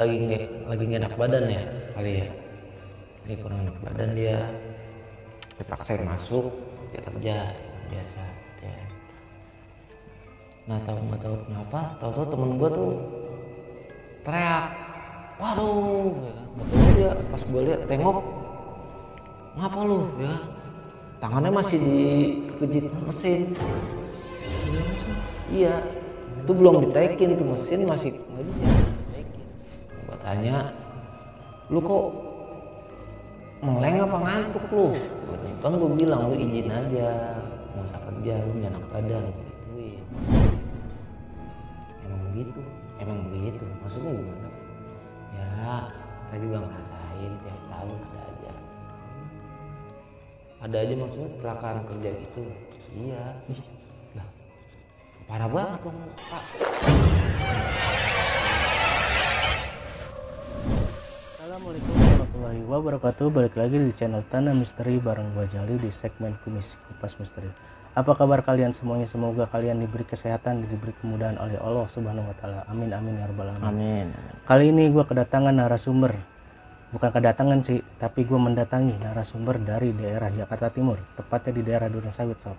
lagi nggak enak badan ya kali ya, lagi kurang enak badan, dia dipaksain masuk, dia kerja biasa ya. Nah nggak tahu kenapa, tahu temen gue tuh teriak, waduh ya kan. Betul dia pas gue lihat tengok, ngapa lu ya kan? Tangannya masih dikejit mesin. Iya, itu belum ditaikin tuh mesin, masih nggak bisa ditaikin. Gue tanya, lu kok meleng apa ngantuk lu? Kan gue bilang lu izin aja, nggak usah kerja, lu nggak enak badan, gituin. Emang begitu, maksudnya gimana? Ya, kita juga ngerasain tiap tahun ada aja maksudnya kecelakaan kerja gitu. Iya, lah parah banget dong Pak. Assalamualaikum warahmatullahi wabarakatuh. Balik lagi di channel Tanah Misteri bareng gua Jali di segmen Kumis Kupas Misteri. Apa kabar kalian semuanya? Semoga kalian diberi kesehatan, diberi kemudahan oleh Allah Subhanahu wa taala. Amin amin ya rabbal alamin. Amin. Kali ini gua kedatangan narasumber. Bukan kedatangan sih, tapi gua mendatangi narasumber dari daerah Jakarta Timur, tepatnya di daerah Durensawit, sob.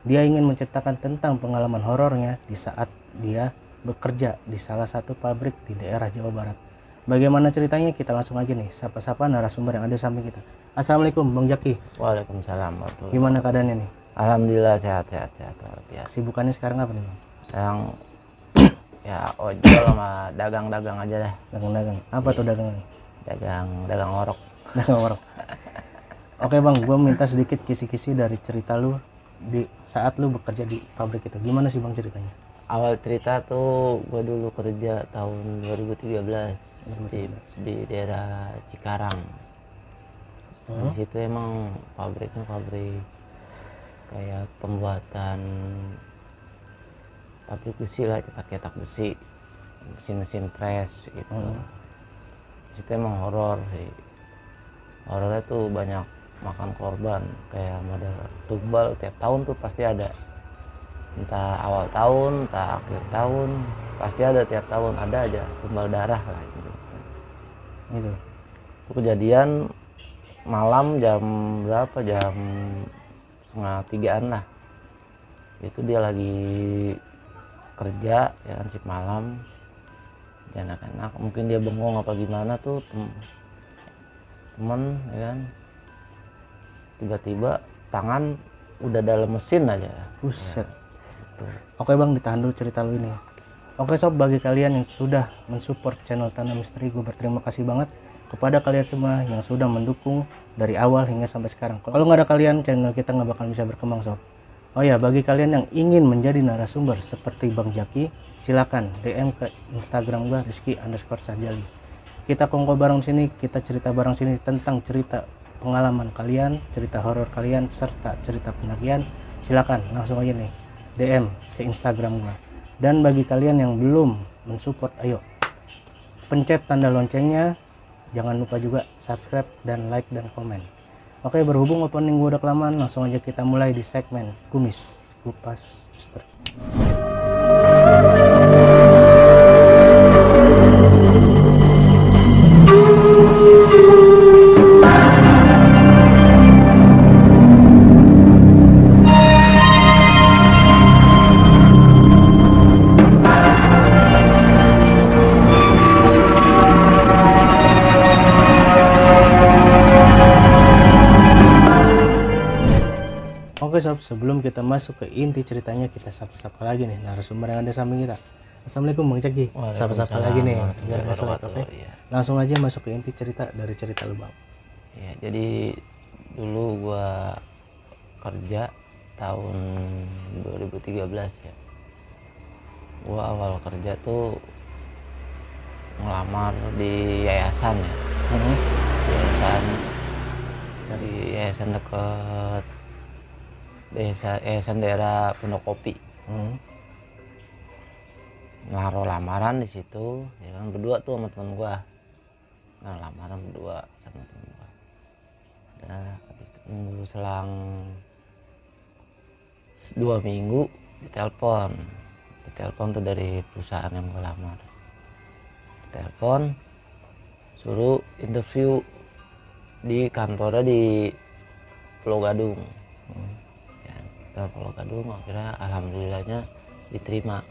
Dia ingin menceritakan tentang pengalaman horornya di saat dia bekerja di salah satu pabrik di daerah Jawa Barat. Bagaimana ceritanya? Kita langsung aja nih sapa-sapa narasumber yang ada samping kita. Assalamualaikum Bang Jaki. Waalaikumsalam. Gimana keadaannya nih? Alhamdulillah sehat ya. Kesibukannya sekarang apa nih Bang? Yang ya ojol sama dagang aja deh. Dagang-dagang. Apa tuh dagangan? Dagang orok. Dagang orang. Oke Bang, gue minta sedikit kisi-kisi dari cerita lu di saat lu bekerja di pabrik itu. Gimana sih Bang ceritanya? Awal cerita tuh gue dulu kerja tahun 2013 di daerah Cikarang. Di situ emang pabriknya pabrik kayak pembuatan pabrik besi lah, cetak besi, mesin press gitu. Itu emang horor sih. Horornya tuh banyak makan korban, kayak model tumbal tiap tahun tuh pasti ada. Entah awal tahun, entah akhir tahun, pasti ada tiap tahun, ada aja tumbal darah lah gitu. Itu kejadian malam jam berapa? Jam 2:30 lah. Itu dia lagi kerja ya kan, shift malam. Enak-enak, mungkin dia bengong apa gimana tuh temen ya kan, tiba-tiba tangan udah dalam mesin aja. Buset. Ya, Oke Bang, ditahan dulu cerita lu ini. Oke sob, bagi kalian yang sudah mensupport channel Tanah Misteri, gue berterima kasih banget kepada kalian semua yang sudah mendukung dari awal hingga sampai sekarang. Kalau nggak ada kalian, channel kita nggak bakal bisa berkembang sob. Oh ya, bagi kalian yang ingin menjadi narasumber seperti Bang Jaki, silakan DM ke Instagram gua rizky_sajali. Kita kongko bareng sini, kita cerita bareng sini tentang cerita pengalaman kalian, cerita horor kalian, serta cerita penagihan. Silakan langsung aja nih DM ke Instagram gua. Dan bagi kalian yang belum mensupport, ayo pencet tanda loncengnya. Jangan lupa juga subscribe dan like dan komen. Oke, berhubung opening gue udah kelamaan, langsung aja kita mulai di segmen Kumis Kupas Misteri. Oke sob, sebelum kita masuk ke inti ceritanya, kita sapa-sapa lagi nih narasumber yang ada samping kita. Assalamualaikum Bang Jaki. Sapa-sapa lagi nih biar nggak selek. Oke. Ya. Langsung aja masuk ke inti cerita dari cerita lu Bang. Ya, jadi dulu gua kerja tahun 2013 ya. Gua awal kerja tuh ngelamar di yayasan ya. Di yayasan deket yayasan daerah Pondok Kopi. Naruh lamaran di situ ya kan, berdua tuh sama temen gua. Nah, lamaran berdua sama temen gua. Dan habis itu nunggu selang 2 minggu ditelepon tuh dari perusahaan yang gua lamar. Ditelepon, suruh interview di kantornya di Pulau Gadung. Ya, di Pulau Gadung akhirnya alhamdulillahnya diterima.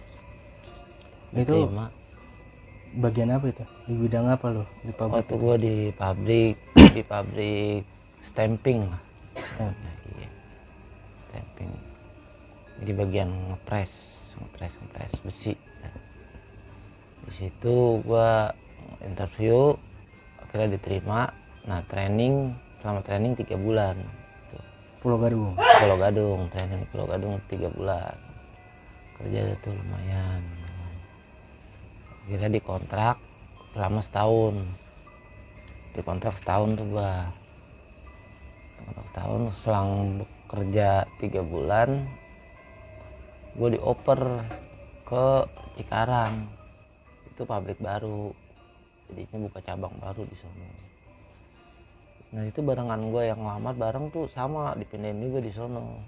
Itu bagian apa itu? Di bidang apa lo di pabrik? Waktu gua di pabrik stamping lah. Stamp. Ya, iya. Stamping. Jadi bagian ngepres besi. Ya. Di situ gua interview akhirnya diterima. Nah, selama training 3 bulan gitu. Pulau Gadung. Pulau Gadung, training di Pulau Gadung 3 bulan. Kerja itu lumayan. Akhirnya dikontrak selama setahun. Dikontrak setahun tuh gua. Kontrak setahun, selang bekerja 3 bulan gua dioper ke Cikarang. Itu pabrik baru. Jadinya buka cabang baru di sono. Nah, itu barengan gue yang lamar bareng tuh sama dipindahin juga di sono.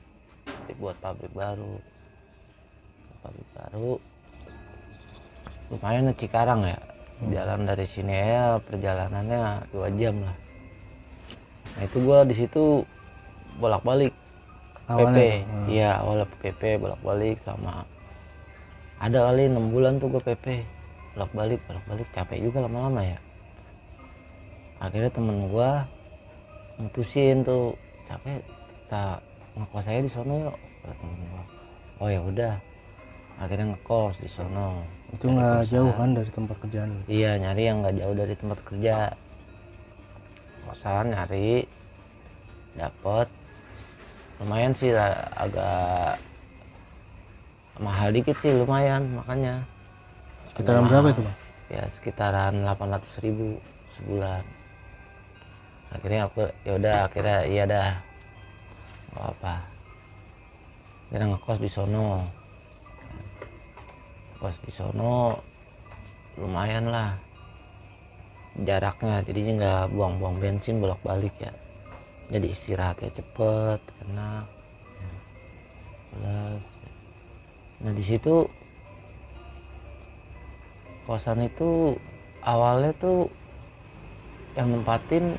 Buat pabrik baru. Lumayan ke Cikarang ya. Jalan dari sini ya perjalanannya 2 jam lah. Nah, itu gue di situ bolak-balik PP. Iya, awalnya PP bolak-balik sama ada kali 6 bulan tuh gue PP. Bolak-balik capek juga lama-lama ya. Akhirnya temen gue mutusin tuh, capek kita ngekos aja di sono yuk, kata temen gua. Oh ya udah, akhirnya ngekos di sono. Itu nggak jauh kan dari tempat kerjaan? Iya, nyari yang nggak jauh dari tempat kerja. Kosan nyari, dapet, lumayan sih, agak mahal dikit sih, lumayan makanya. Sekitaran berapa itu bang? Ya sekitaran 800.000 sebulan. Akhirnya aku akhirnya iya dah, nggak apa. Akhirnya ngekos di sono, lumayan lah jaraknya, jadinya nggak buang-buang bensin bolak-balik ya. Jadi istirahatnya cepet, enak. Plus, nah di situ kosan itu awalnya tuh yang nempatin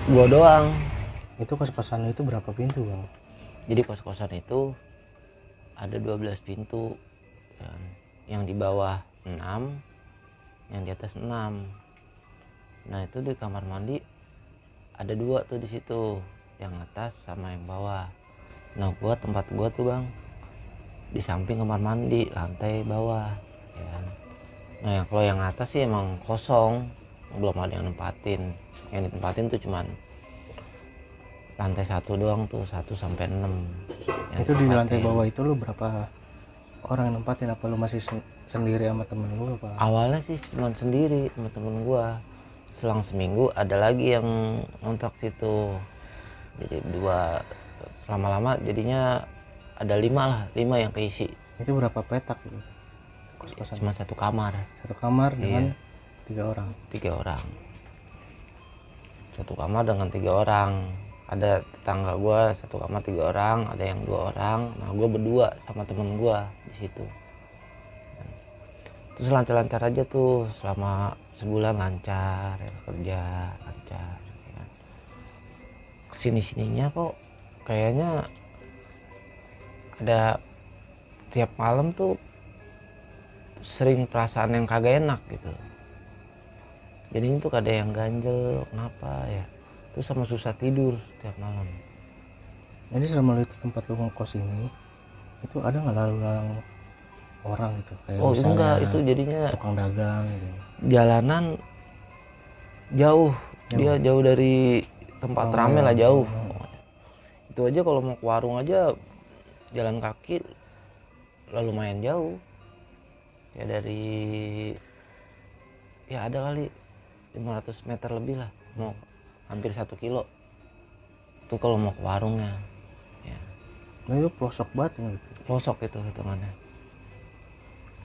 gua doang. Itu kos-kosan itu berapa pintu bang? Jadi kos-kosan itu ada 12 pintu. Yang di bawah 6, yang di atas 6. Nah, itu di kamar mandi ada 2 tuh di situ, yang atas sama yang bawah. Nah, tempat gua tuh bang di samping kamar mandi, lantai bawah ya. Nah, kalau yang atas sih emang kosong, belum ada yang nempatin. Yang ditempatin tuh cuman lantai 1 doang tuh, 1 sampai 6. Itu di lantai bawah itu lu berapa orang yang nempatin? Apa lu masih sendiri sama temen lu apa? Awalnya sih cuma sendiri sama temen gua. Selang seminggu ada lagi yang ngontrak situ. Jadi 2, lama-lama jadinya ada 5 yang keisi. Itu berapa petak gitu? Kos-kosan? Cuma 1 kamar. 1 kamar dengan 3 orang? 3 orang. 1 kamar dengan 3 orang. Ada tetangga gua 1 kamar 3 orang, ada yang 2 orang. Nah, gua berdua sama temen gua di situ. Terus lancar-lancar aja tuh selama sebulan, lancar ya, kerja lancar ya. Kesini-sininya kok kayaknya ada tiap malam tuh sering perasaan yang kagak enak gitu. Jadinya tuh ada yang ganjel, kenapa ya, terus sama susah tidur tiap malam. Jadi selama itu tempat lu ngekos ini, itu ada nggak lalu-lalang orang gitu? Kayak Oh enggak, itu jadinya tukang dagang gitu. Jalanan jauh. Dia jauh dari tempat rame lah, jauh. Itu aja kalau mau ke warung aja jalan kaki lah lumayan jauh. Ya dari, ya ada kali 500 meter lebih lah, mau hampir 1 kilo. Itu kalau mau ke warungnya. Ya. Nah itu pelosok banget gitu. Pelosok itu hitungannya.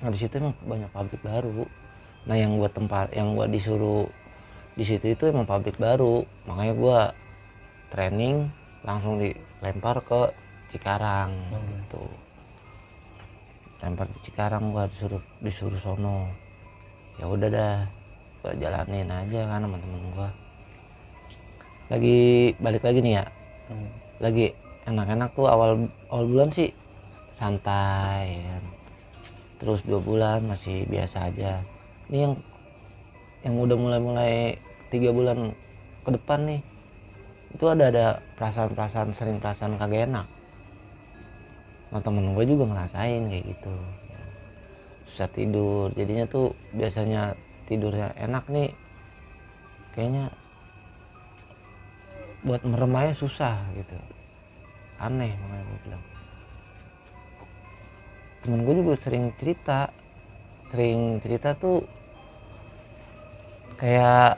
Nah di situ emang banyak pabrik baru. Nah yang gua disuruh di situ itu emang pabrik baru, makanya gua training langsung dilempar ke Cikarang gitu. Lempar ke Cikarang, gua disuruh sono. Ya udah dah, gua jalanin aja kan sama temen gua. Lagi balik lagi nih ya, lagi enak-enak tuh awal bulan sih santai kan. Terus 2 bulan masih biasa aja. Ini yang udah mulai 3 bulan ke depan nih, itu ada perasaan sering perasaan kagak enak. Nah temen gue juga ngerasain kayak gitu, susah tidur. Jadinya tuh biasanya tidurnya enak nih, kayaknya buat merem aja susah gitu. Aneh, makanya gue bilang. Temen gue juga sering cerita tuh kayak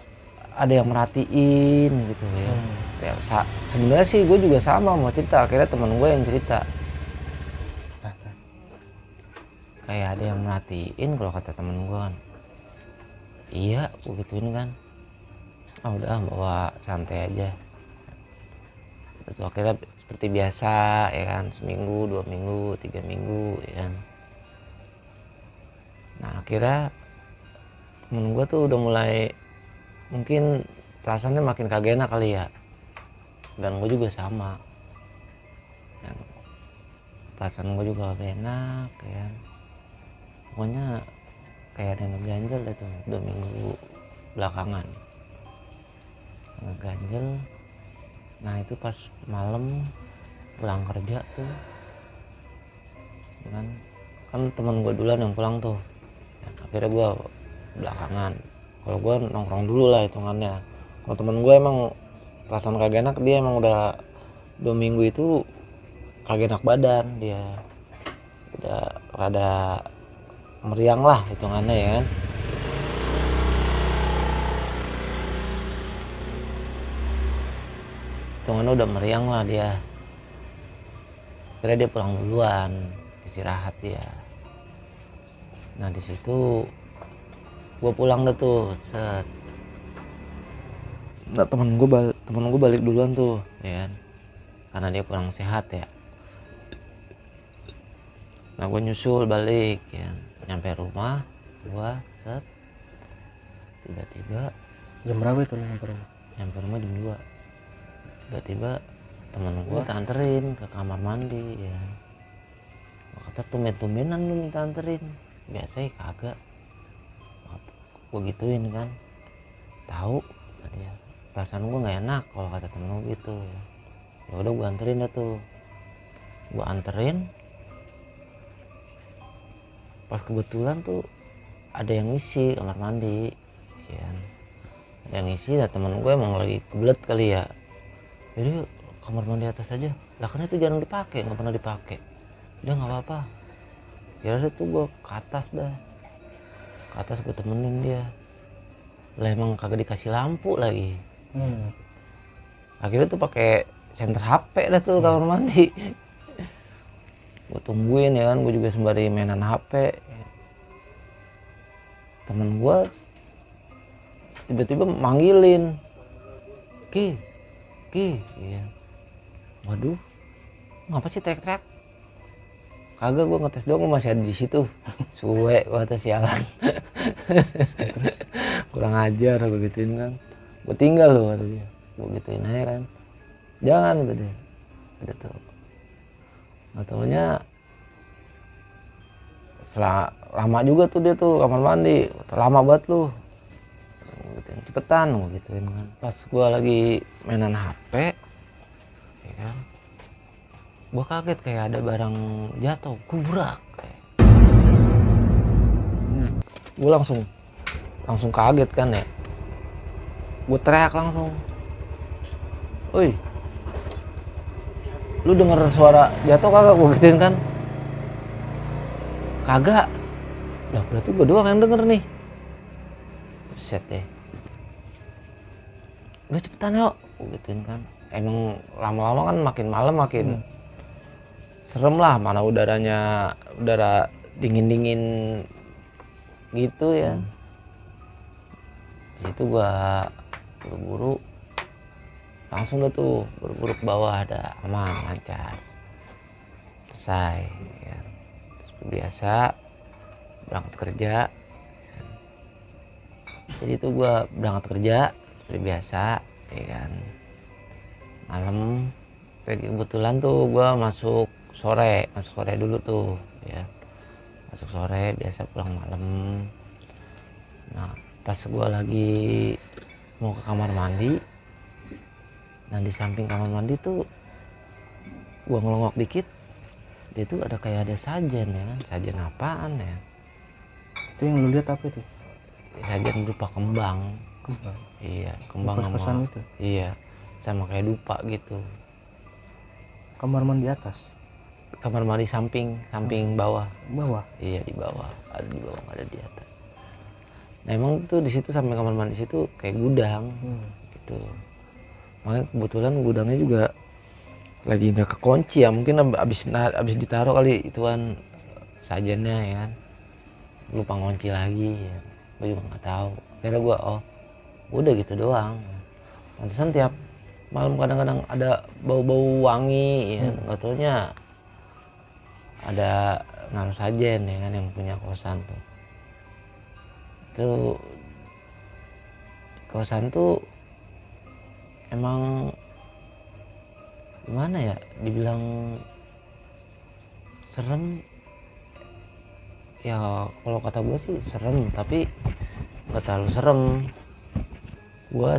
ada yang merhatiin gitu ya. Kayak sebenarnya sih gue juga sama mau cerita, akhirnya temen gue yang cerita. Kayak ada yang merhatiin kalau kata temen gue kan. Iya, gue gituin kan. Udah bawa santai aja. Betul, akhirnya seperti biasa ya kan, seminggu, 2 minggu, 3 minggu ya kan. Nah akhirnya temen gue tuh udah mulai mungkin perasaannya makin kagak enak kali ya, dan gue juga sama dan perasaan gue juga kagak enak ya. Pokoknya kayak ada yang ngeganjel deh tuh 2 minggu belakangan ngeganjel. Nah itu pas malam pulang kerja tuh kan teman gue duluan yang pulang tuh ya, akhirnya gue belakangan. Kalau gue nongkrong dulu lah hitungannya. Kalau temen gue emang perasaan kagak enak, dia emang udah 2 minggu itu kagak enak badan, dia udah rada meriang lah hitungannya ya kan. Hitungannya udah meriang lah dia. Akhirnya dia pulang duluan, istirahat dia. Nah di situ gue pulang deh tuh, set. Nah temen gue balik duluan tuh ya kan, karena dia pulang sehat ya. Nah gue nyusul balik ya, nyampe rumah gue set. Tiba-tiba Jam berapa itu lu nyampe rumah? nyampe rumah jam 2. Tiba-tiba temen gue minta anterin ke kamar mandi ya. Gua kata tumben-tumbenan lu minta anterin, biasanya kagak. Gue gituin kan, tahu dia perasaan gue nggak enak kalau kata temen gue gitu. Ya udah gue anterin dah tuh, gue anterin. Pas kebetulan tuh ada yang ngisi kamar mandi ya. Ada yang ngisi, nah temen gue emang lagi kebelet kali ya, jadi kamar mandi atas aja lah, karena itu jarang dipakai, nggak pernah dipakai. Udah nggak apa-apa, kira tuh gue ke atas gue temenin dia lah. Emang kagak dikasih lampu lagi. Akhirnya tuh pakai senter HP dah tuh kamar mandi. Gue tungguin ya kan, gue juga sembari mainan HP. Temen gue tiba-tiba manggilin, Ki ya. Waduh, ngapa sih teriak-teriak? Kagak, gue ngetes doang, gue masih ada di situ. Suwe, gue atas sialan. Terus kurang ajar gue gituin kan. Gue tinggal loh kata dia. Gue gituin aja kan. Jangan kata dia. Udah tuh. Nggak taunya lama juga tuh dia tuh kamar mandi. Lama banget lu. Gituin, cepetan gue gituin kan. Pas gue lagi mainan HP ya kan, gue kaget kayak ada barang jatuh, kubrak. Gue langsung kaget kan ya. Gue teriak langsung, "Woi, lu denger suara jatuh kagak?" Gue gituin kan. Kagak. Lah berarti gue doang yang denger nih. Buset deh. Udah cepetan yuk, gue gituin kan. Emang lama-lama kan makin malam makin serem lah, mana udara dingin gitu ya. Di situ gua buru-buru langsung tuh buru-buru ke bawah, ada aman lancar selesai ya. Seperti biasa berangkat kerja. Jadi itu gue berangkat kerja seperti biasa ya kan, malam. Kayak kebetulan tuh gue masuk sore dulu tuh ya, masuk sore biasa, pulang malam. Nah pas gue lagi mau ke kamar mandi, nah di samping kamar mandi tuh gue ngelongok dikit, dia tuh ada kayak ada sajen ya kan. Sajen apaan ya? Itu yang lu lihat apa itu? Sajen berupa kembang. Kembang. Iya, Di kembang kos-kosan sama itu. iya, sama kayak dupa gitu. Kamar mandi atas. Kamar mandi samping bawah. Bawah. Iya, di bawah. Ada di bawah, nggak ada di atas. Nah emang tuh di situ samping kamar mandi situ kayak gudang gitu. Makanya kebetulan gudangnya juga lagi nggak kekunci ya, mungkin abis ditaruh kali ituan sajennya ya kan, lupa ngunci lagi ya. Gue juga nggak tahu, kira gue oh udah gitu doang. Pantesan tiap malam kadang-kadang ada bau-bau wangi ya, nggak taunya ada naruh sajen ya kan, yang punya kosan tuh. Itu kosan tuh emang gimana ya, dibilang serem ya, kalau kata gue sih serem, tapi nggak terlalu serem. Gue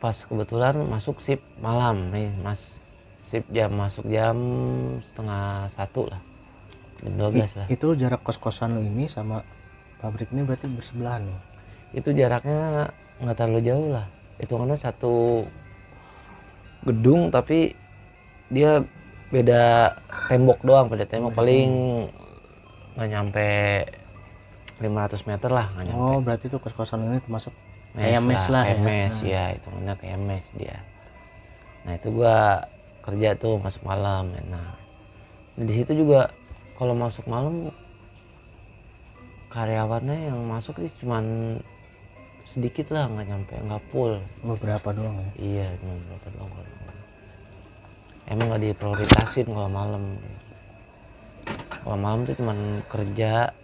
pas kebetulan masuk shift malam nih mas, masuk jam 12:30 lah, jam 12 lah. Itu jarak kos-kosan lu ini sama pabrik ini berarti bersebelahan ya? Itu jaraknya nggak terlalu jauh lah, hitungannya satu gedung tapi dia beda tembok doang, paling nggak nyampe 500 meter lah, nggak nyampe. Oh berarti itu kos-kosan ini termasuk kayak mes lah ya? Mes ya, hitungannya kayak mes dia. Nah itu gua kerja tuh masuk malam. Nah di situ juga kalau masuk malam karyawannya yang masuk sih cuman sedikit lah, nggak nyampe, nggak full. Beberapa doang ya? Iya, cuma beberapa doang. Emang nggak diprioritasin kalau malam. Kalau malam tuh cuman kerja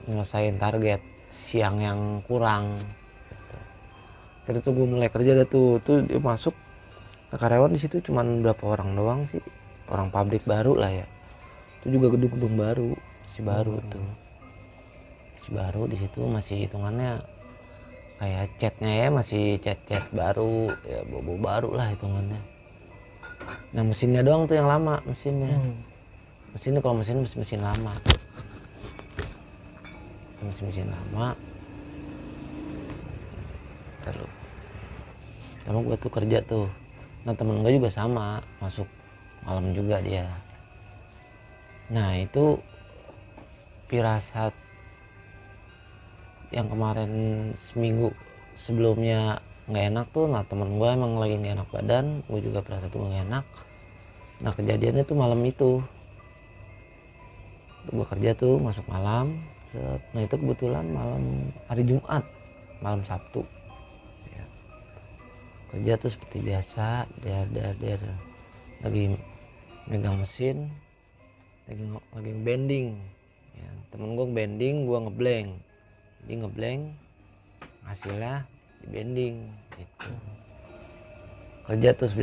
nyelesain target siang yang kurang gitu. Jadi tuh gue mulai kerja dah tuh dia masuk ke karyawan di situ cuman berapa orang doang sih, orang pabrik baru lah ya. Itu juga gedung-gedung baru, si baru tuh, si baru di situ masih hitungannya kayak catnya ya, masih cat baru ya, bobo baru lah hitungannya. Nah mesinnya doang tuh yang lama, mesinnya kalau mesin lama, mesin lama. Terus sama gue tuh kerja tuh. Nah temen gue juga sama, masuk malam juga dia. Nah itu firasat yang kemarin seminggu sebelumnya nggak enak tuh. Nah temen gue emang lagi nggak enak badan, gue juga firasat tuh nggak enak. Nah kejadiannya tuh malam itu gue kerja tuh masuk malam. Nah itu kebetulan malam hari Jumat, malam Sabtu ya. Kerja tuh seperti biasa, dia lagi megang mesin, lagi bending ya. Temen gue bending, gue ngeblank, dia ngeblank, hasilnya di bending gitu. Kerja tuh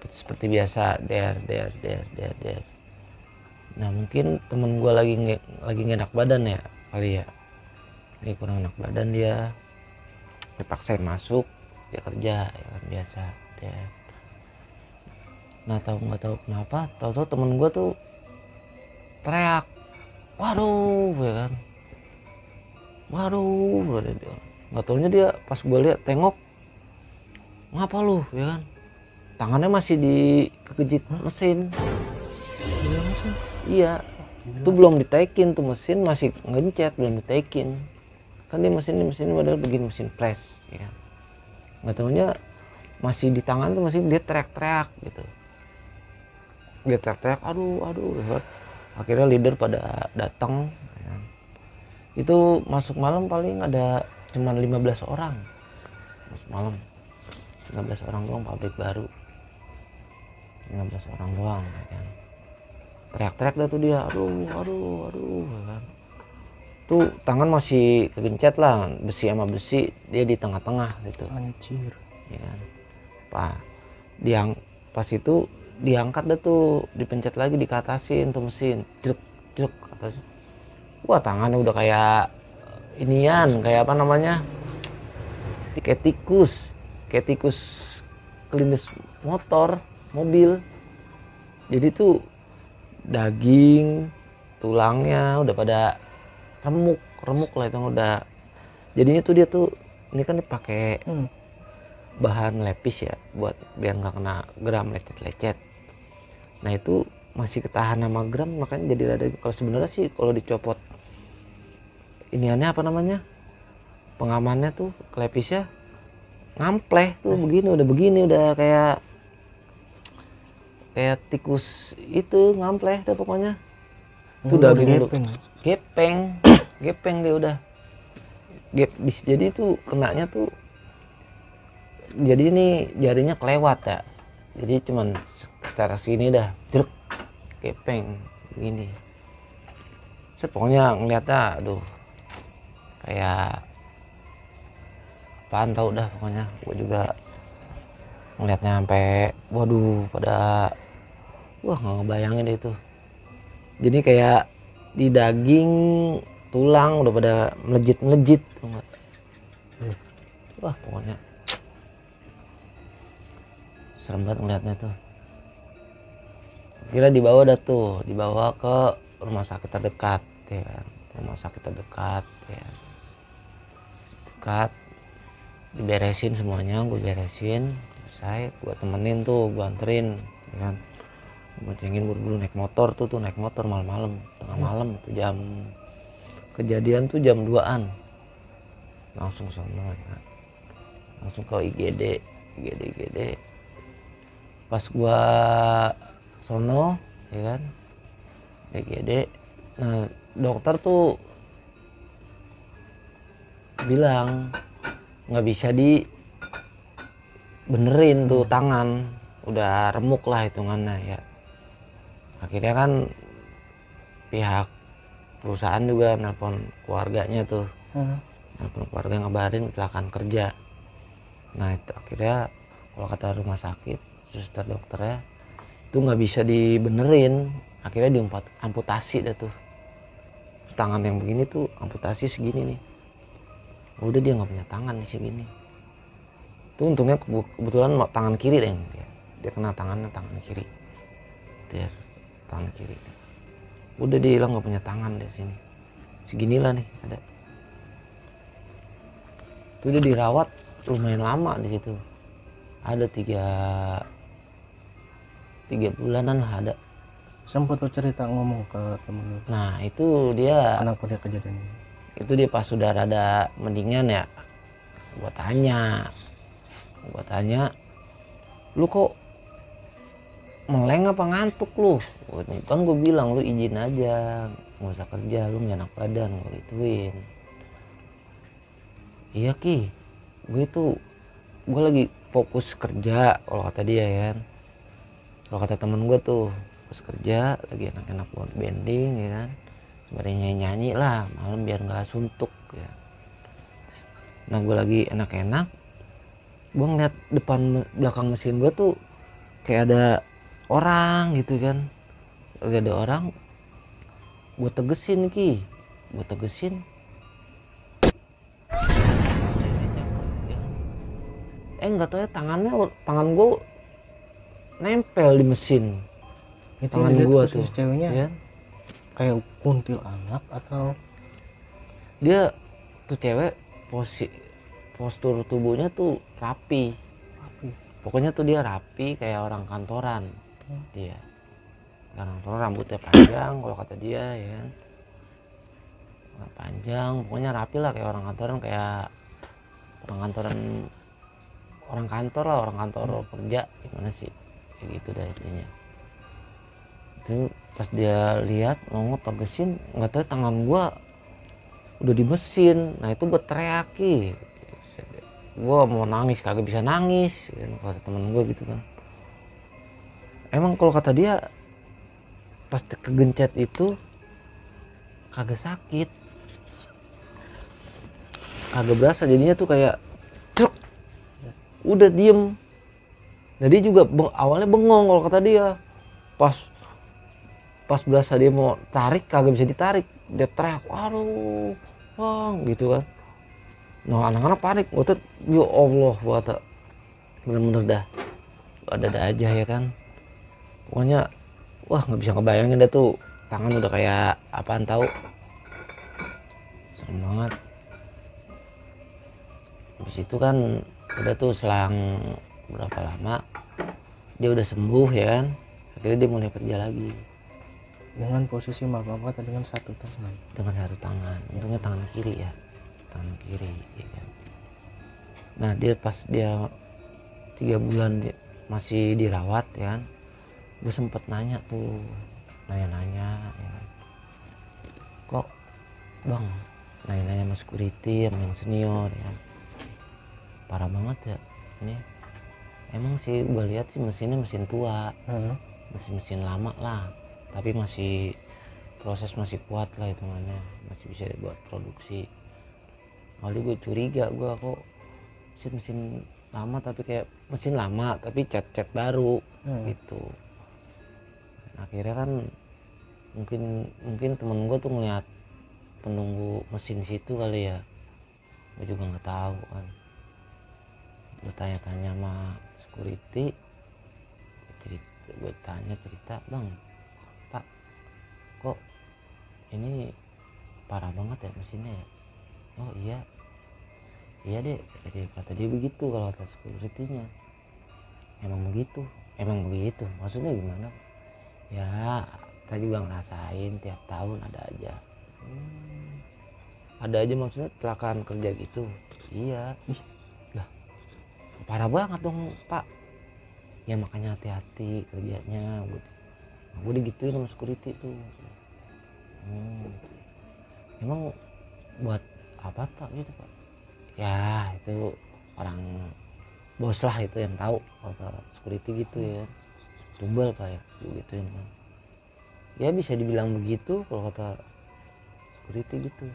seperti biasa, der. Nah mungkin temen gue lagi nggak enak badan ya kali ya, lagi kurang enak badan, dia dipaksain masuk, dia kerja ya kan biasa dia. Nah nggak tahu kenapa, tahu temen gue tuh teriak, waduh ya kan, waduh, nggak taunya dia pas gue lihat tengok, ngapa lu ya kan, tangannya masih dikejit mesin. Iya, itu belum ditekin tuh mesin, masih ngencet, belum ditekin. Kan dia mesin padahal begini, mesin press ya kan. Nggak taunya masih di tangan tuh, masih dia teriak-teriak gitu. Dia teriak-teriak, aduh ya kan. Akhirnya leader pada datang ya kan. Itu masuk malam paling ada cuman 15 orang. Masuk malam 15 orang doang, pabrik baru 15 orang doang ya kan. Teriak-teriak dah tuh dia, aduh ya kan. tuh tangan masih kegencet lah, besi sama besi, dia di tengah-tengah gitu. Anjir. Ya kan. Pas itu diangkat dah tuh, dipencet lagi, dikatasin tuh mesin, jrek jrek atas. Wah, tangannya udah kayak inian, kayak apa namanya, kayak tikus kelindes mobil. Jadi tuh daging, tulangnya udah pada remuk lah, itu udah. Jadinya tuh dia tuh ini kan dipakai bahan lepis ya, buat biar nggak kena geram lecet-lecet. Nah itu masih ketahan sama geram, makanya jadi rada. Kalau sebenarnya sih kalau dicopot iniannya apa namanya, pengamannya tuh, lepisnya ngampleh tuh, begini udah kayak tikus itu, ngampleh dah pokoknya. Itu daging gepeng dia udah. Jadi itu kenanya tuh, jadi ini jarinya kelewat ya, jadi cuman secara sini dah, jeruk, gepeng begini. Saya pokoknya ngeliatnya, aduh, kayak apaan tau dah pokoknya. Gue juga ngeliatnya sampai waduh, wah nggak ngebayangin deh itu. Jadi kayak di daging, tulang udah pada melejit. Wah pokoknya serem banget ngeliatnya tuh. Kira dibawa ke rumah sakit terdekat ya kan. Dekat, diberesin semuanya, gue beresin, selesai, gue temenin tuh, gue anterin ya kan. Gue cengin buru-buru naik motor malam-malam, tengah malam tuh, jam kejadian tuh jam 2-an, langsung sono ya kan. Langsung ke IGD. Pas gua sono ya kan, IGD, nah dokter tuh bilang nggak bisa dibenerin tuh tangan, udah remuk lah hitungannya ya. Akhirnya kan pihak perusahaan juga nelpon keluarganya tuh, nelpon keluarga ngabarin kecelakaan kerja. Nah itu akhirnya kalau kata rumah sakit, suster dokternya itu nggak bisa dibenerin, akhirnya amputasi dah tuh. Tangan yang begini tuh amputasi segini nih, udah dia nggak punya tangan di segini. Itu untungnya kebetulan tangan kiri deh, dia kena tangan kiri, dia tangan kiri. Udah dia hilang, nggak punya tangan di sini, seginilah nih ada. Itu dia dirawat lumayan lama di situ, ada 3 bulanan lah ada. Sempat tuh cerita ngomong ke temen lu, Nah itu dia, kenapa dia kejadian ini? itu dia pas sudah rada mendingan ya, gua tanya lu kok meleng apa ngantuk lu? Kan gue bilang lu izin aja, nggak usah kerja, lu nggak enak badan, gue gituin. Iya Ki, gue lagi fokus kerja kalau kata dia ya kan. Kalau kata temen gue tuh, fokus kerja, lagi enak-enak buat bending ya kan, sembari nyanyi lah malam biar nggak suntuk ya. Nah gue lagi enak-enak, gue ngeliat belakang mesin gue tuh kayak ada orang gitu kan, lagi ada orang. Gue tegesin nggak tahu ya, tangan gue nempel di mesin. Itu tangan gue tuh ceweknya ya, kayak kuntil anak atau dia tuh cewek, postur tubuhnya tuh rapi. Pokoknya tuh dia rapi kayak orang kantoran. Dia orang kantoran, rambutnya panjang kalau kata dia ya kan, panjang, pokoknya rapi lah kayak orang kantoran, orang kantor kerja gimana sih, kayak gitu dah intinya. Itu pas dia lihat mau tegesin, nggak tahu tangan gua udah di mesin. Nah itu buat teriaki, gua mau nangis kagak bisa nangis kan, kata temen gua gitu kan. Emang kalau kata dia pas kegencet itu kagak sakit, kagak berasa, jadinya tuh kayak truk, udah diem. Nah dia juga awalnya bengong kalau kata dia, pas berasa dia mau tarik kagak bisa ditarik, dia teriak, aduh bang gitu kan. Nah anak-anak panik, waktu ya Allah kata, bener-bener dah ada aja ya kan. Pokoknya wah nggak bisa ngebayangin dah tuh, tangan udah kayak apaan tahu, serem banget. Habis itu kan udah tuh selang berapa lama dia udah sembuh ya kan, akhirnya dia mulai kerja lagi dengan posisi maaf kata dengan satu tangan. dengan satu tangan, untungnya tangan kiri ya, tangan kiri ya kan. Nah dia pas dia 3 bulan masih dirawat ya kan, gue sempet nanya tuh, nanya ya kan, kok bang nanya sama security sama yang senior ya kan, parah banget ya ini. Emang sih gue lihat sih mesinnya mesin tua, mesin lama lah, tapi masih proses masih kuat lah hitungannya, masih bisa buat produksi. Awalnya gue curiga, gue kok mesin lama tapi kayak mesin lama tapi cat baru gitu. Akhirnya kan mungkin temen gue tuh ngeliat penunggu mesin situ kali ya, gue juga nggak tahu kan. Gue tanya-tanya sama security, gue tanya cerita, bang pak kok ini parah banget ya mesinnya ya? Oh iya deh, jadi kata dia begitu. Kalau kata security-nya emang begitu maksudnya gimana ya, kita juga ngerasain tiap tahun ada aja maksudnya kecelakaan kerja gitu. Iya lah, parah banget dong pak. Ya makanya hati-hati kerjanya, gue digituin sama security tuh. Emang buat apa pak gitu pak? Ya itu orang bos lah itu yang tahu, kalau security gitu ya, tumbal pak ya gituin kan. Ya bisa dibilang begitu kalau kata security gitu.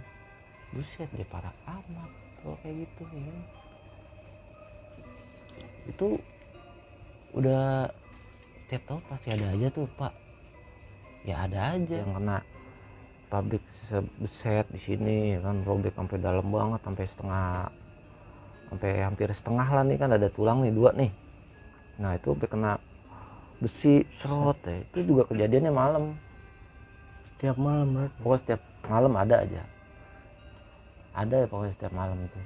Buset dia parah amat kalau kayak gitu ya. Itu udah tiap tahun pasti ada aja tuh pak. Ya ada aja yang kena pabrik beset di sini kan, robek sampai dalam banget, sampai hampir setengah lah nih kan, ada tulang nih 2 nih. Nah itu sampai kena besi serot ya. Itu juga kejadiannya malam. Setiap malam berarti? Pokoknya setiap malam ada aja, ada ya pokoknya setiap malam itu.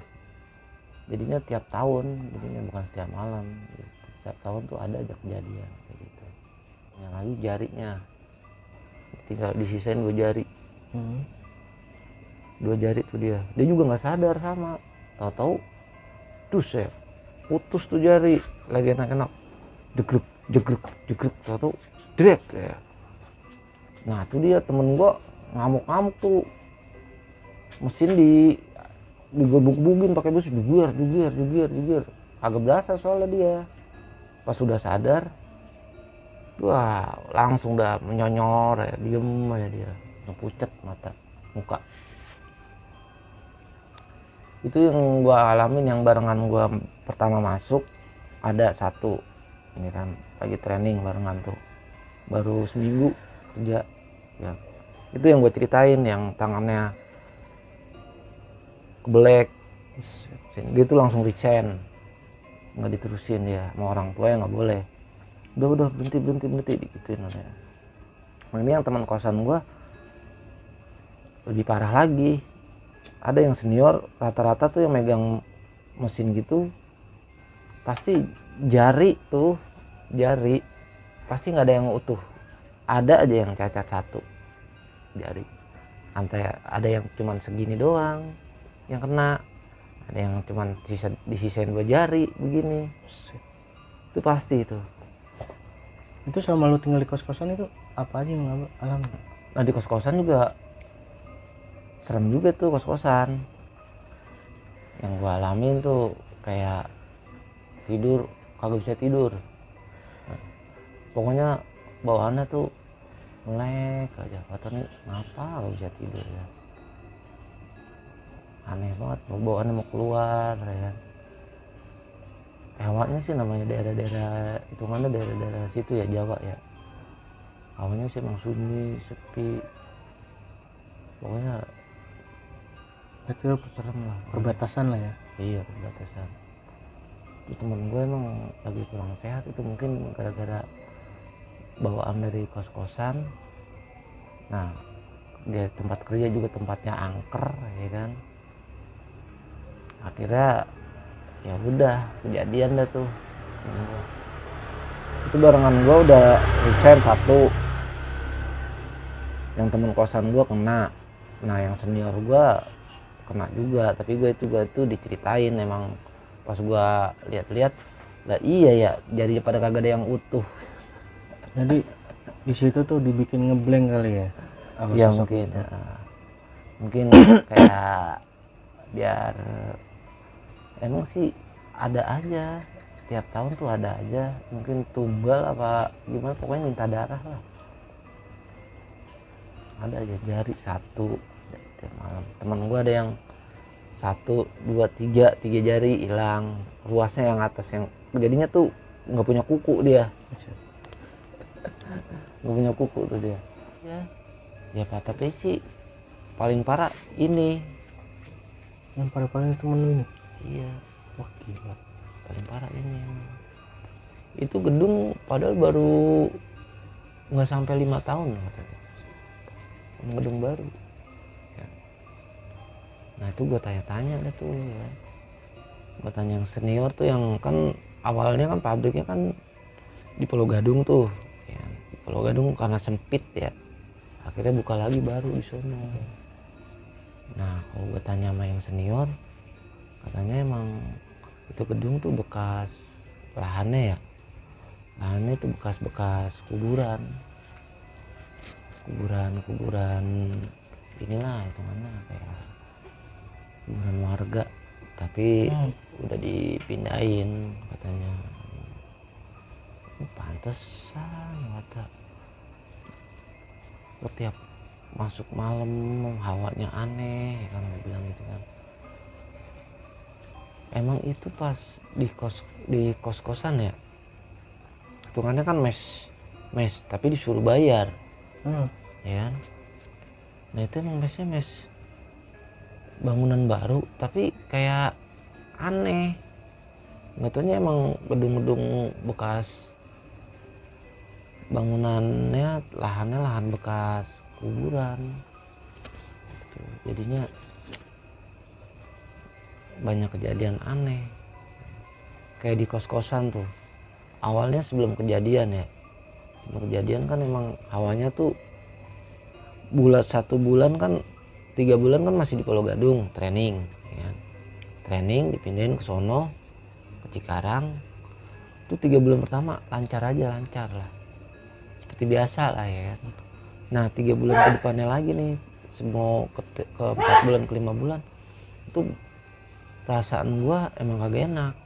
Jadinya tiap tahun, jadinya bukan setiap malam, setiap tahun tuh ada aja kejadian kayak gitu. Yang lagi jarinya tinggal disisain 2 jari. 2 jari tuh dia juga nggak sadar sama, tahu-tahu tuh saya putus tuh jari, lagi enak-enak jegrek tahu-tahu drek ya. Nah tuh dia temen gua ngamuk tuh, mesin digebuk-gebukin pakai besi, jugir, agak berasa soalnya dia. Pas sudah sadar, wah langsung dah menyonyor ya, diem aja dia, pucet mata muka. Itu yang gua alamin, yang barengan gua pertama masuk ada satu ini kan lagi training barengan tuh, baru seminggu kerja ya. Itu yang gue ceritain, yang tangannya kebelek, dia tuh langsung resign, nggak diterusin dia sama orang tua, yang nggak boleh, udah berhenti digituin ya. Nah ini yang teman kosan gue lebih parah lagi, ada yang senior rata-rata tuh yang megang mesin gitu pasti jari pasti nggak ada yang utuh, ada aja yang cacat satu jari, ada yang cuman segini doang yang kena, ada yang cuman disisain 2 jari begini. Itu pasti itu selama lu tinggal di kos-kosan itu apa aja yang alami? Nah di kos-kosan juga serem juga tuh, kos-kosan yang gua alamin tuh kayak tidur kagak bisa tidur. Nah, pokoknya bawaannya tuh melek aja, katanya ngapa gak bisa tidur ya. aneh banget, bawaannya mau keluar ya kan. Hawanya sih namanya daerah-daerah hitungannya daerah-daerah situ ya, Jawa ya, hawanya sih emang sunyi, sepi, pokoknya Itu serem lah. perbatasan lah ya. Iya, perbatasan. Terus temen gue emang lagi kurang sehat, itu mungkin gara-gara bawaan dari kos-kosan. Nah, dia tempat kerja juga tempatnya angker ya kan, akhirnya ya udah kejadian dah tuh. Itu barengan gue udah resign satu, yang temen kosan gue kena, nah yang senior gue kena juga, tapi gue tuh diceritain emang pas gue lihat-lihat lah, iya ya jadinya pada kagak ada yang utuh. Jadi di situ tuh dibikin ngeblank kali ya sama Ya sosok mungkin itu. mungkin kayak biar emang sih ada aja, tiap tahun tuh ada aja, mungkin tumbal apa gimana, pokoknya minta darah lah, ada aja jari satu tiap malam. Temen gue ada yang 1, 2, 3 jari hilang, ruasnya yang atas, yang jadinya tuh nggak punya kuku dia, nggak punya kuku tuh dia ya Pak. Tapi sih paling parah ini. Yang paling temen lu ini. Iya, Wah gila. paling parah ini emang. Itu gedung padahal baru nggak sampai 5 tahun katanya, gedung baru ya. Nah itu gue tanya-tanya deh tuh ya, gue tanya yang senior tuh, yang kan awalnya kan pabriknya kan di Pulau Gadung tuh ya. Di Pulau Gadung karena sempit ya, akhirnya buka lagi baru di sono. Nah kalau gue tanya sama yang senior, katanya emang itu gedung tuh bekas lahannya ya, lahannya itu bekas kuburan inilah hitungannya kayak kuburan warga, tapi udah dipindahin katanya. Pantesan kata, setiap masuk malam hawanya aneh kan, gue bilang gitu kan. Emang itu pas di kos-kosan ya, hitungannya kan mes tapi disuruh bayar ya kan. Nah itu emang mes bangunan baru tapi kayak aneh, nggak taunya emang gedung-gedung bekas bangunannya, lahannya lahan bekas kuburan gitu. Jadinya banyak kejadian aneh kayak di kos-kosan tuh. Awalnya sebelum kejadian kan emang hawanya tuh 1 bulan kan, 3 bulan kan masih di Pulau Gadung training ya. Training dipindahin ke sono, ke Cikarang. Itu 3 bulan pertama lancar lah seperti biasa lah ya kan. Nah 3 bulan ke depannya lagi nih, semua ke 4 bulan ke 5 bulan itu perasaan gua emang kagak enak.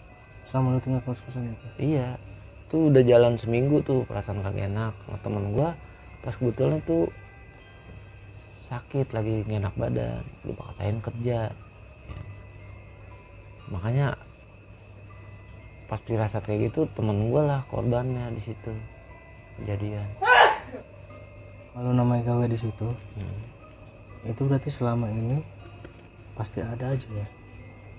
Sama lu tinggal kos-kosan itu. Iya, tuh udah jalan seminggu tuh perasaan kagak enak. Nah, temen gua pas kebetulan tuh sakit lagi, nggak enak badan, lupa katain kerja ya. Makanya pas dirasa kayak gitu, temen gue lah korbannya di situ kejadian. Kalau namanya gawe di situ, itu berarti selama ini pasti ada aja ya.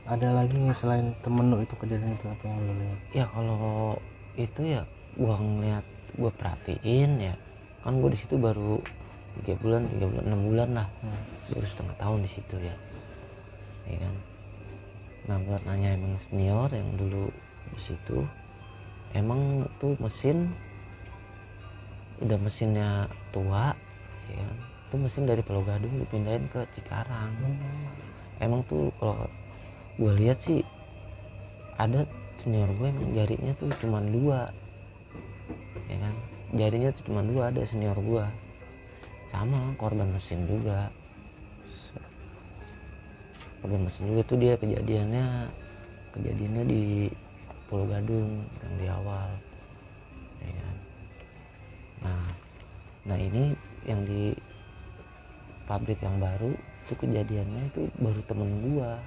Ada lagi nih selain temen lu itu kejadian itu, apa yang lu lihat? Ya kalau itu ya gue perhatiin ya, kan gue di situ baru 3 bulan 6 bulan lah, baru setengah tahun di situ ya kan. Nah buat nanya emang senior yang dulu di situ, emang tuh mesinnya tua ya kan. Itu mesin dari Pulau Gadung dipindahin ke Cikarang. Emang tuh kalau gue lihat sih ada senior gue emang jarinya tuh cuma 2 ya kan, jarinya tuh cuma 2 ada senior gue, sama korban mesin juga. Korban mesin juga tuh, dia kejadiannya di Pulau Gadung yang di awal ya kan. Nah ini yang di pabrik yang baru itu kejadiannya itu baru temen gua.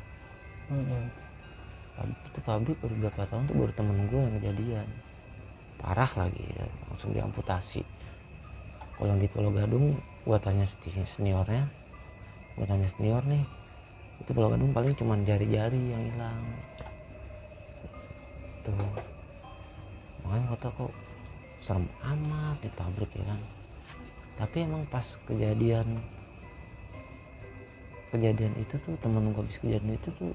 Itu pabrik baru berapa tahun tuh baru temen gua yang kejadian parah lagi ya, langsung diamputasi. Kalau yang di Pulau Gadung gua tanya seniornya, senior nih, itu Pulau Gadung paling cuma jari-jari yang hilang tuh. Makanya kata kok serem amat di pabrik ya kan. Tapi emang pas kejadian itu tuh temen gue habis kejadian itu tuh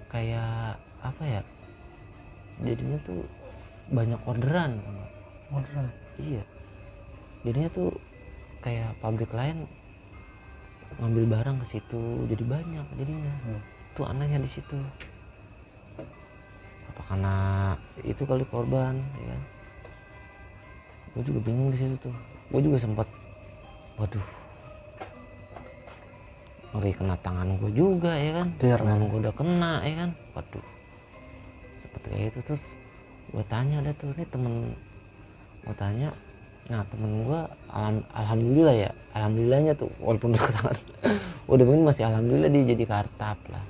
kayak apa ya, jadinya tuh banyak orderan. Iya, jadinya tuh kayak pabrik lain ngambil barang ke situ jadi banyak jadinya. Tuh anehnya di situ, apa karena itu kali korban ya kan. Gue juga bingung di situ tuh. Gue juga sempat waduh ngeri kena tangan gue juga ya kan. Tangan gue udah kena ya kan. Waduh sempet kayak itu. Terus gue tanya ada tuh nih temen gue tanya, nah temen gue alhamdulillah ya, alhamdulillahnya tuh walaupun udah tangan udah begini masih alhamdulillah dia jadi kartap lah.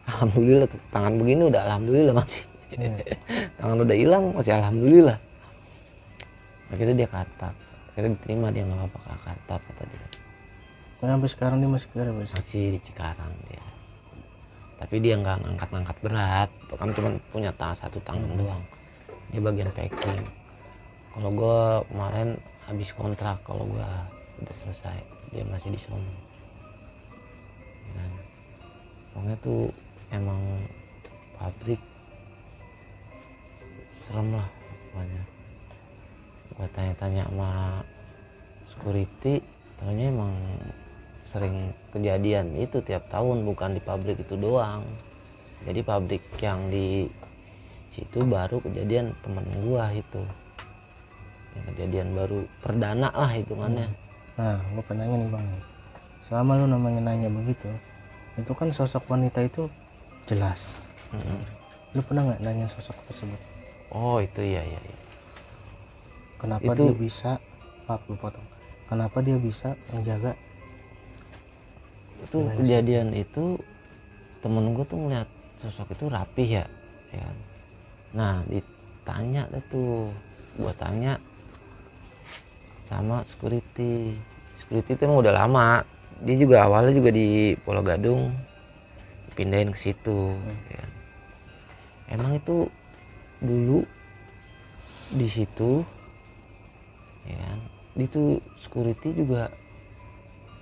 Alhamdulillah tuh tangan begini udah alhamdulillah masih. Tangan udah hilang masih alhamdulillah. Akhirnya dia kartap, akhirnya diterima, dia nggak apa-apa kartap kata dia. Sampai sekarang dia masih kerja masih di Cikarang dia, tapi dia nggak ngangkat berat, kan cuma punya satu tangan doang, dia bagian packing. Kalau gue kemarin habis kontrak, kalau gue udah selesai dia masih di sono. Dan pokoknya tuh emang pabrik serem lah pokoknya. Gue tanya-tanya sama security, ternyata emang sering kejadian itu tiap tahun, bukan di pabrik itu doang. Jadi pabrik yang di situ baru kejadian temen gua itu, yang kejadian baru perdana lah hitungannya. Nah, gue pengen nanya nih bang, selama lu namanya nanya begitu, itu kan sosok wanita itu jelas. Lu pernah nggak nanya sosok tersebut? Oh itu ya. Kenapa dia bisa, maaf gue potong, kenapa dia bisa menjaga itu kejadian itu? Temen gue tuh ngeliat sosok itu rapih ya kan? Nah ditanya dah tuh, gue tanya sama security itu emang udah lama, dia juga awalnya juga di Pulau Gadung, pindahin ke situ ya. Emang itu dulu di situ ya kan, itu security juga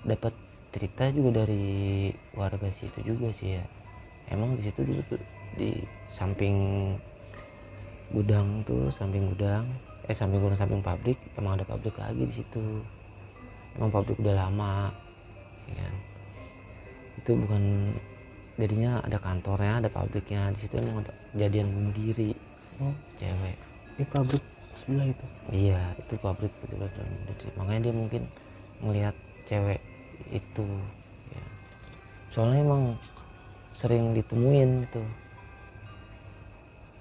dapat cerita juga dari warga situ juga sih ya. Emang di situ dulu tuh di samping gudang, samping pabrik, emang ada pabrik lagi di situ. Emang pabrik udah lama ya kan? Itu bukan, jadinya ada kantornya, ada pabriknya di situ. Emang ada kejadian bunuh diri cewek di pabrik sebelah itu. Iya, itu pabrik betul. Makanya dia mungkin ngelihat cewek itu ya. Soalnya emang sering ditemuin tuh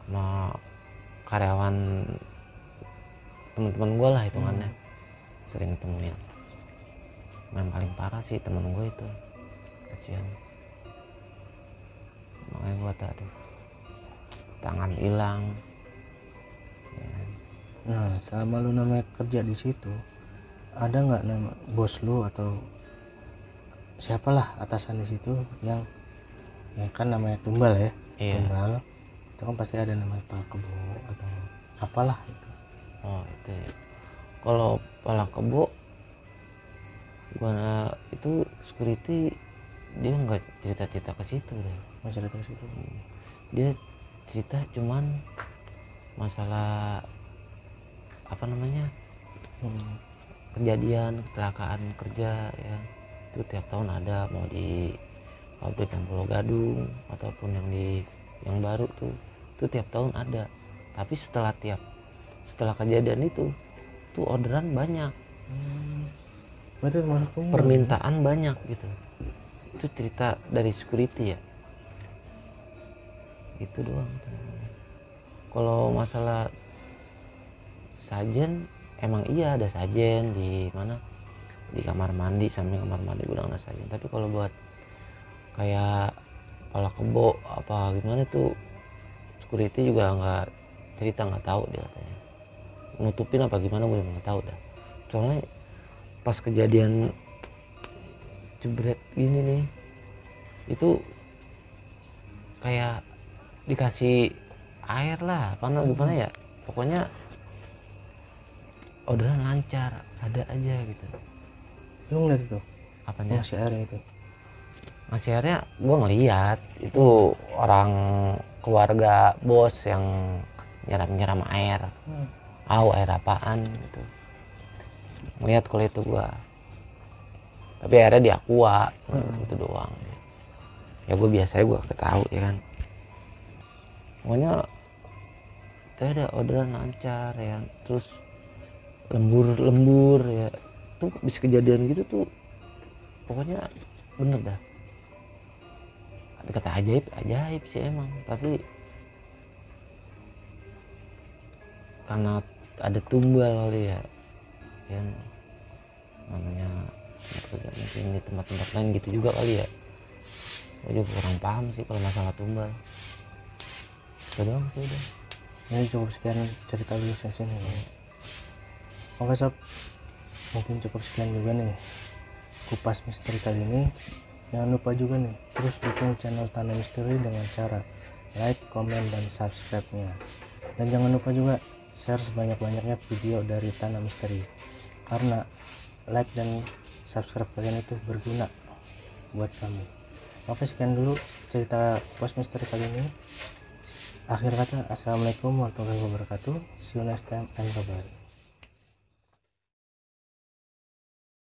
sama karyawan teman-teman gue lah hitungannya. Sering temuin. Yang paling parah sih temen gue itu, kasihan. Makanya gue aduh, tangan hilang ya. Nah selama lu namanya kerja di situ, ada nggak nama bos lu atau siapalah atasan di situ yang ya kan namanya tumbal ya? Iya. Tumbal itu kan pasti ada namanya Pak Kebo atau apalah itu. Oh itu ya. Kalau Pala Kebo gua itu security, dia nggak cerita ke situ deh. Nggak cerita ke situ. Dia cerita cuman masalah apa namanya, kejadian kecelakaan kerja ya, itu tiap tahun ada, mau di pabrik yang Pulau Gadung ataupun yang di yang baru tuh tiap tahun ada. Tapi setelah kejadian itu tuh orderan banyak. Berarti termasuk tumbal, permintaan ya? Banyak gitu. Itu cerita dari security ya, itu doang. Kalau masalah sajen, emang iya ada sajen di mana, di kamar mandi, samping kamar mandi gudang nasajin. Tapi kalau buat kayak kepala kebo apa gimana tuh security juga nggak cerita, nggak tahu dia katanya nutupin apa gimana, gue nggak tahu dah. Soalnya pas kejadian jebret gini nih itu kayak dikasih air lah apa gimana ya, pokoknya orderan lancar, ada aja gitu. Lu ngeliat itu Apanya? ngasih airnya itu? Ngasih airnya gue ngeliat itu orang keluarga bos yang nyiram air. Air apaan gitu, ngeliat kalau itu gua. Tapi akhirnya di aqua itu doang ya. Gue biasanya gue ketahu ya kan, pokoknya itu ada orderan lancar ya, terus lembur ya tuh bisa kejadian gitu tuh, pokoknya bener dah. Ada kata ajaib sih emang, tapi karena ada tumbal kali ya, yang namanya mungkin di tempat-tempat lain gitu juga kali ya. Gue juga kurang paham sih kalau masalah tumbal. Itu doang sih udah. Ini cukup sekian cerita lu sini. Oke sob, mungkin cukup sekian juga nih kupas misteri kali ini. Jangan lupa juga nih terus dukung channel Tanah Misteri dengan cara like, komen, dan subscribe-nya. Dan jangan lupa juga share sebanyak-banyaknya video dari Tanah Misteri, karena like dan subscribe kalian itu berguna buat kami. Oke, sekian dulu cerita pos misteri kali ini. Akhir kata, assalamualaikum warahmatullahi wabarakatuh. See you next time and bye bye.